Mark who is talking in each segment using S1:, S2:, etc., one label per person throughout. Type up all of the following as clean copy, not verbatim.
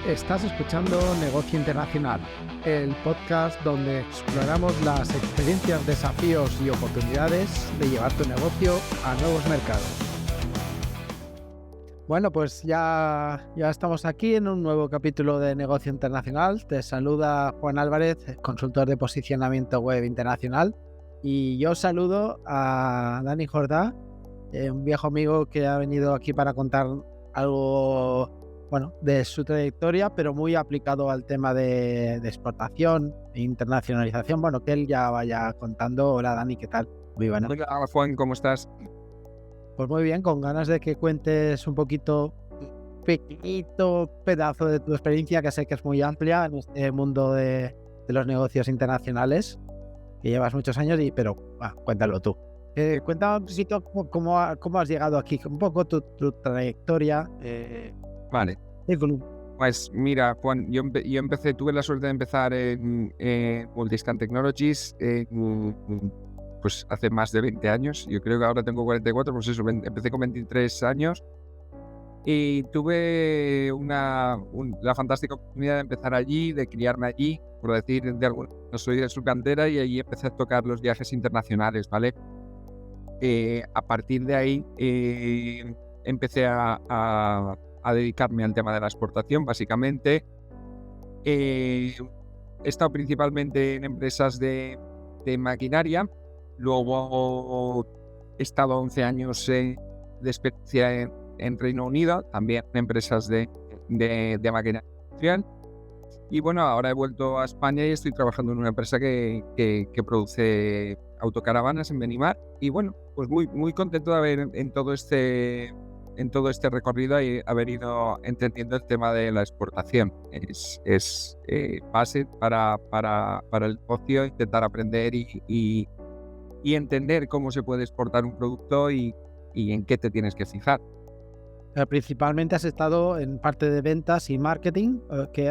S1: Estás escuchando Negocio Internacional, el podcast donde exploramos las experiencias, desafíos y oportunidades de llevar tu negocio a nuevos mercados. Bueno, pues ya estamos aquí en un nuevo capítulo de Negocio Internacional. Te saluda Juan Álvarez, consultor de posicionamiento web internacional. Y yo saludo a Dani Jordá, un viejo amigo que ha venido aquí para contar algo, de su trayectoria, pero muy aplicado al tema de exportación e internacionalización. Bueno, que él ya vaya contando. Hola Dani, ¿qué tal? Muy buena.
S2: Hola Juan, ¿cómo estás?
S1: Pues muy bien, con ganas de que cuentes un poquito, pequeñito pedazo de tu experiencia, que sé que es muy amplia en este mundo de los negocios internacionales, que llevas muchos años, pero cuéntalo tú. Cuéntame un poquito cómo has llegado aquí, un poco tu trayectoria.
S2: Vale. Pues mira, Juan, yo tuve la suerte de empezar en Multiscan Technologies pues hace más de 20 años. Yo creo que ahora tengo 44, pues eso, empecé con 23 años y tuve la fantástica oportunidad de empezar allí, de criarme allí, por decir, no soy de su cantera, y allí empecé a tocar los viajes internacionales, ¿vale? A partir de ahí empecé a dedicarme al tema de la exportación, básicamente. He estado principalmente en empresas de maquinaria. Luego he estado 11 años de experiencia en Reino Unido, también en empresas de maquinaria industrial. Y bueno, ahora he vuelto a España y estoy trabajando en una empresa que produce autocaravanas en Benimar. Y bueno, pues muy, muy contento de haber en todo este recorrido y haber ido entendiendo el tema de la exportación. Es base para el negocio, intentar aprender y entender cómo se puede exportar un producto y en qué te tienes que fijar.
S1: Principalmente has estado en parte de ventas y marketing.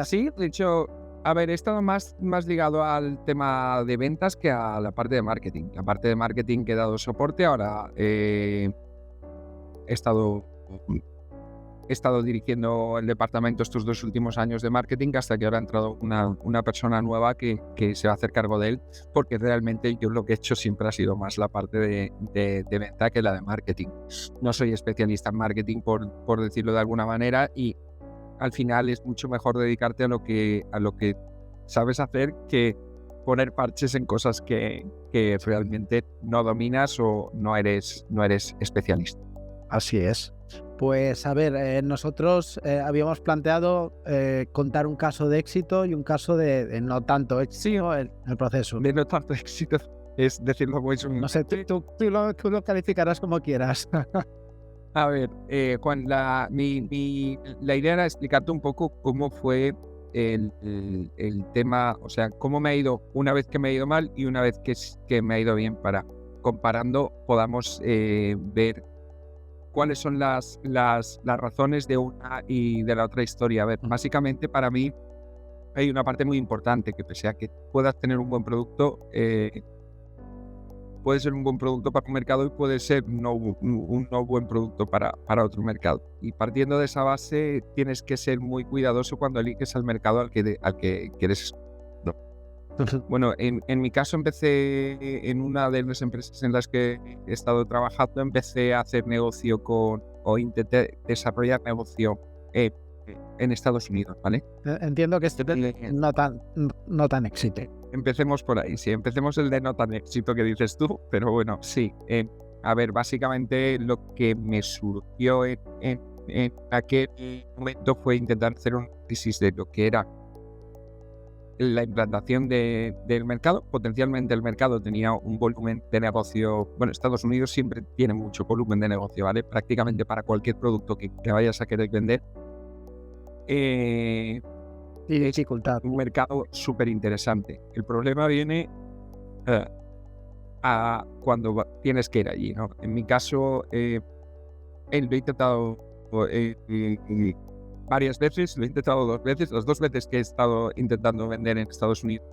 S2: Sí, de hecho, he estado más ligado al tema de ventas que a la parte de marketing. La parte de marketing que he dado soporte. Ahora he estado dirigiendo el departamento estos 2 últimos años de marketing, hasta que ahora ha entrado una persona nueva que se va a hacer cargo de él, porque realmente yo lo que he hecho siempre ha sido más la parte de venta que la de marketing. No soy especialista en marketing, por decirlo de alguna manera, y al final es mucho mejor dedicarte a lo que sabes hacer que poner parches en cosas que realmente no dominas o no eres especialista.
S1: Así es. Pues a ver, nosotros habíamos planteado contar un caso de éxito y un caso de no tanto éxito en el proceso.
S2: De no tanto éxito es decirlo muy suave.
S1: No sé, tú lo calificarás como quieras.
S2: A ver, Juan, la idea era explicarte un poco cómo fue el tema, o sea, cómo me ha ido una vez que me ha ido mal y una vez que me ha ido bien, para comparando podamos ver cuáles son las razones de una y de la otra historia. A ver, básicamente para mí hay una parte muy importante, que pese a que puedas tener un buen producto, puede ser un buen producto para un mercado y puede ser un no buen producto para otro mercado. Y partiendo de esa base, tienes que ser muy cuidadoso cuando eliges al mercado al que quieres. Bueno, en mi caso empecé en una de las empresas en las que he estado trabajando, empecé a hacer negocio intenté desarrollar negocio en Estados Unidos, ¿vale?
S1: Entiendo que no tan éxito.
S2: Empecemos por ahí, sí, empecemos el de no tan éxito que dices tú, pero bueno, sí. A ver, básicamente lo que me surgió en aquel momento fue intentar hacer un análisis de lo que era la implantación del mercado. Potencialmente el mercado tenía un volumen de negocio. Bueno, Estados Unidos siempre tiene mucho volumen de negocio, ¿vale? Prácticamente para cualquier producto que vayas a querer vender.
S1: Y dificultad.
S2: Un mercado súper interesante. El problema viene a cuando tienes que ir allí, ¿no? En mi caso, lo he intentado varias veces, lo he intentado 2 veces. Las 2 veces que he estado intentando vender en Estados Unidos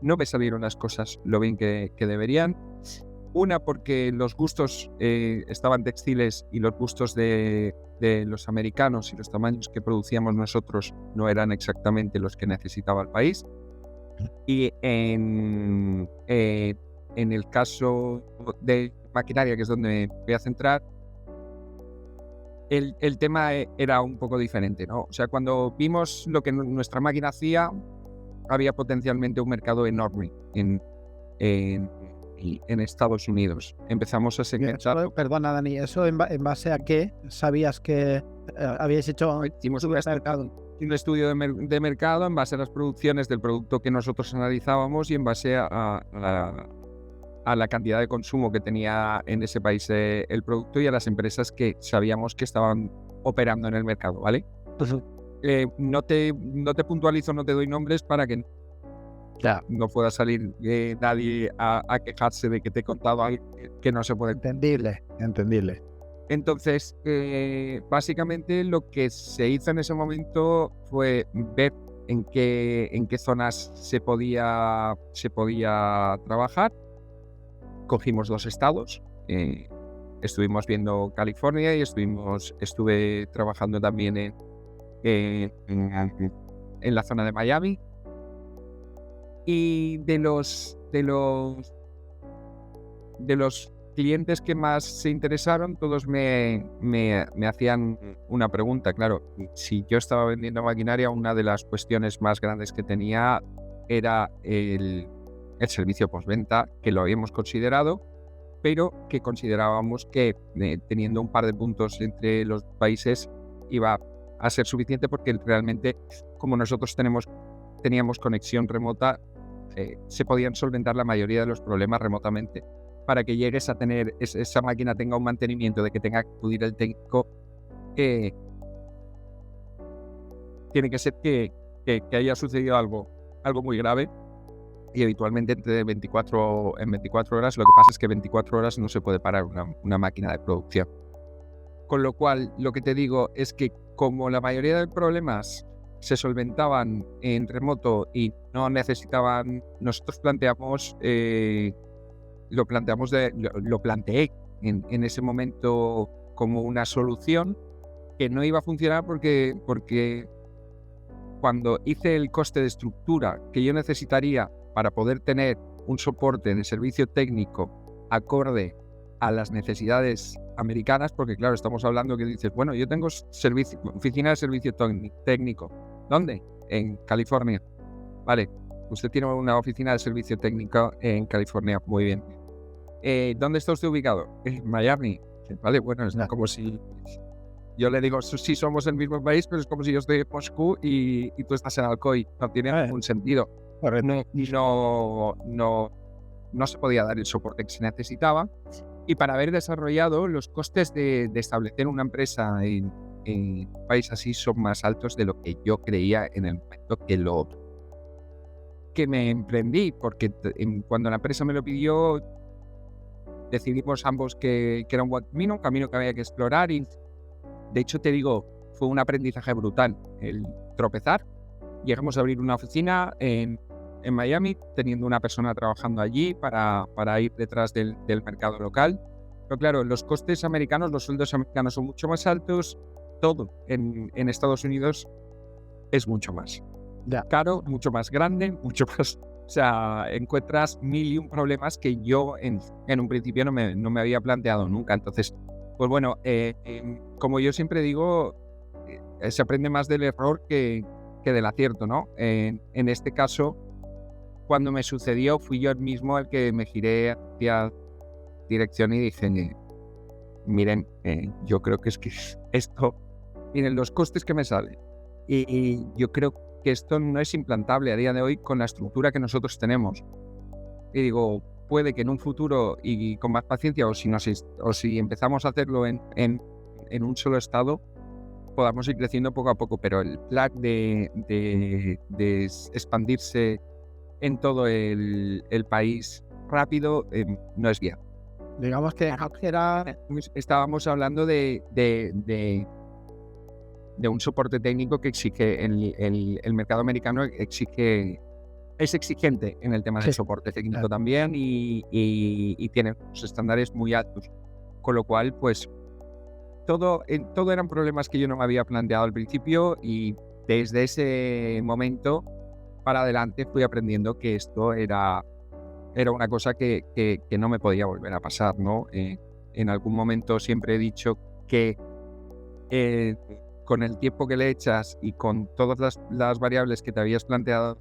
S2: no me salieron las cosas lo bien que deberían. Una, porque los gustos estaban textiles y los gustos de los americanos y los tamaños que producíamos nosotros no eran exactamente los que necesitaba el país. Y en el caso de maquinaria, que es donde me voy a centrar, el tema era un poco diferente, ¿no? O sea, cuando vimos lo que nuestra máquina hacía, había potencialmente un mercado enorme en Estados Unidos. Empezamos a segmentar.
S1: Perdona, Dani, ¿eso en base a qué sabías que habíais hecho?
S2: Hicimos un estudio de mercado en base a las producciones del producto que nosotros analizábamos y en base a la cantidad de consumo que tenía en ese país el producto y a las empresas que sabíamos que estaban operando en el mercado, ¿vale? No te puntualizo, no te doy nombres para que no pueda salir nadie a quejarse de que te he contado algo que no se puede.
S1: Entendible.
S2: Entonces, básicamente lo que se hizo en ese momento fue ver en qué zonas se podía trabajar. Cogimos 2 estados, estuvimos viendo California y estuve trabajando también en la zona de Miami. Y de los clientes que más se interesaron, todos me hacían una pregunta. Claro, si yo estaba vendiendo maquinaria, una de las cuestiones más grandes que tenía era el servicio postventa, que lo habíamos considerado, pero que considerábamos que teniendo un par de puntos entre los países iba a ser suficiente, porque realmente, como nosotros teníamos conexión remota, se podían solventar la mayoría de los problemas remotamente. Para que llegues a tener esa máquina tenga un mantenimiento, de que tenga que acudir el técnico, tiene que ser que haya sucedido algo muy grave, y habitualmente en 24 horas. Lo que pasa es que 24 horas no se puede parar una máquina de producción. Con lo cual, lo que te digo es que como la mayoría de problemas se solventaban en remoto y no necesitaban, nosotros lo planteé en ese momento como una solución que no iba a funcionar, porque cuando hice el coste de estructura que yo necesitaría para poder tener un soporte de servicio técnico acorde a las necesidades americanas, porque claro, estamos hablando que dices, bueno, yo tengo oficina de servicio técnico. ¿Dónde? En California. Vale, usted tiene una oficina de servicio técnico en California, muy bien. ¿Dónde está usted ubicado? En Miami. Vale, bueno, es como si yo le digo, sí somos el mismo país, pero es como si yo estoy en Moscú y tú estás en Alcoy. No tiene ningún sentido. No se podía dar el soporte que se necesitaba. Y para haber desarrollado, los costes de establecer una empresa en un país así son más altos de lo que yo creía en el momento que me emprendí, porque cuando la empresa me lo pidió, decidimos ambos que era un buen camino, un camino que había que explorar, y de hecho te digo, fue un aprendizaje brutal el tropezar. Llegamos a abrir una oficina en Miami, teniendo una persona trabajando allí para ir detrás del mercado local. Pero claro, los costes americanos, los sueldos americanos son mucho más altos. Todo en Estados Unidos es mucho más caro, mucho más grande, mucho más... O sea, encuentras 1001 problemas que yo en un principio no me había planteado nunca. Entonces, pues bueno, como yo siempre digo, se aprende más del error que del acierto, ¿no? En este caso, cuando me sucedió, fui yo mismo el que me giré hacia dirección y dije, miren, yo creo que es que esto, miren los costes que me salen, y yo creo que esto no es implantable a día de hoy con la estructura que nosotros tenemos. Y digo, puede que en un futuro y con más paciencia, o si empezamos a hacerlo en un solo estado, podamos ir creciendo poco a poco, pero el plan de expandirse en todo el país rápido no es viable.
S1: Digamos que
S2: estábamos hablando de un soporte técnico que exige el mercado americano, exige es exigente en el tema del soporte técnico también y tiene unos estándares muy altos. Con lo cual, pues, todo eran problemas que yo no me había planteado al principio y desde ese momento para adelante fui aprendiendo que esto era una cosa que no me podía volver a pasar, ¿no? En algún momento siempre he dicho que con el tiempo que le echas y con todas las variables que te habías planteado,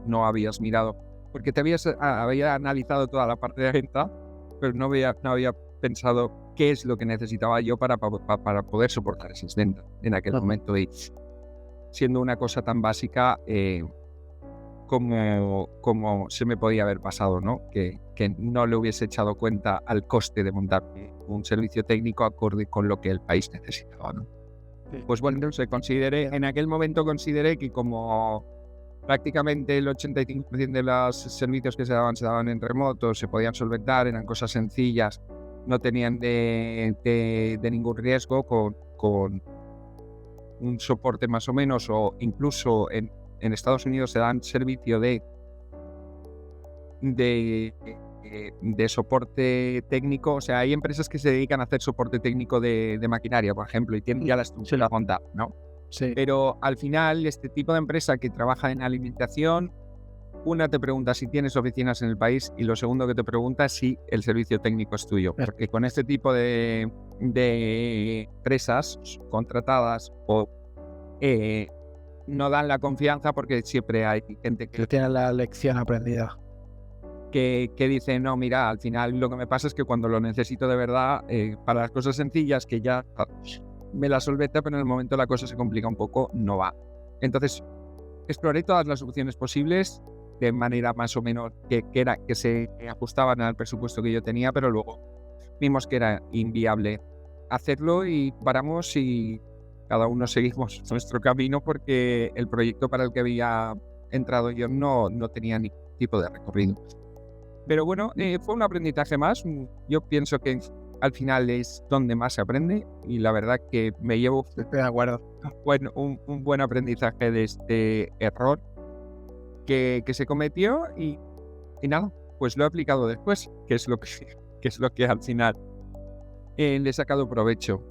S2: no habías mirado, porque había analizado toda la parte de venta, pero no había pensado qué es lo que necesitaba yo para poder soportar esas ventas en aquel momento. Y siendo una cosa tan básica como se me podía haber pasado, ¿no? Que no le hubiese echado cuenta al coste de montar un servicio técnico acorde con lo que el país necesitaba, ¿no? Pues bueno, en aquel momento consideré que como prácticamente el 85% de los servicios que se daban en remoto, se podían solventar, eran cosas sencillas, no tenían de ningún riesgo con un soporte más o menos, o incluso en Estados Unidos se dan servicio de soporte técnico. O sea, hay empresas que se dedican a hacer soporte técnico de maquinaria, por ejemplo, y tienen ya la estructura montada, ¿no?
S1: Sí.
S2: Pero al final, este tipo de empresa que trabaja en alimentación, una te pregunta si tienes oficinas en el país y lo segundo que te pregunta es si el servicio técnico es tuyo. Porque con este tipo de empresas contratadas no dan la confianza porque siempre hay gente
S1: que tiene la lección aprendida.
S2: Que dice, no, mira, al final lo que me pasa es que cuando lo necesito de verdad, para las cosas sencillas que ya me la solventa, pero en el momento la cosa se complica un poco, no va. Entonces, exploré todas las opciones posibles de manera más o menos que se ajustaban al presupuesto que yo tenía, pero luego vimos que era inviable hacerlo y paramos y cada uno seguimos nuestro camino porque el proyecto para el que había entrado yo no tenía ningún tipo de recorrido. Pero bueno, fue un aprendizaje más. Yo pienso que al final es donde más se aprende y la verdad que me llevo
S1: de acuerdo.
S2: un buen aprendizaje de este error que se cometió y nada, pues lo he aplicado después, que es lo que al final le he sacado provecho.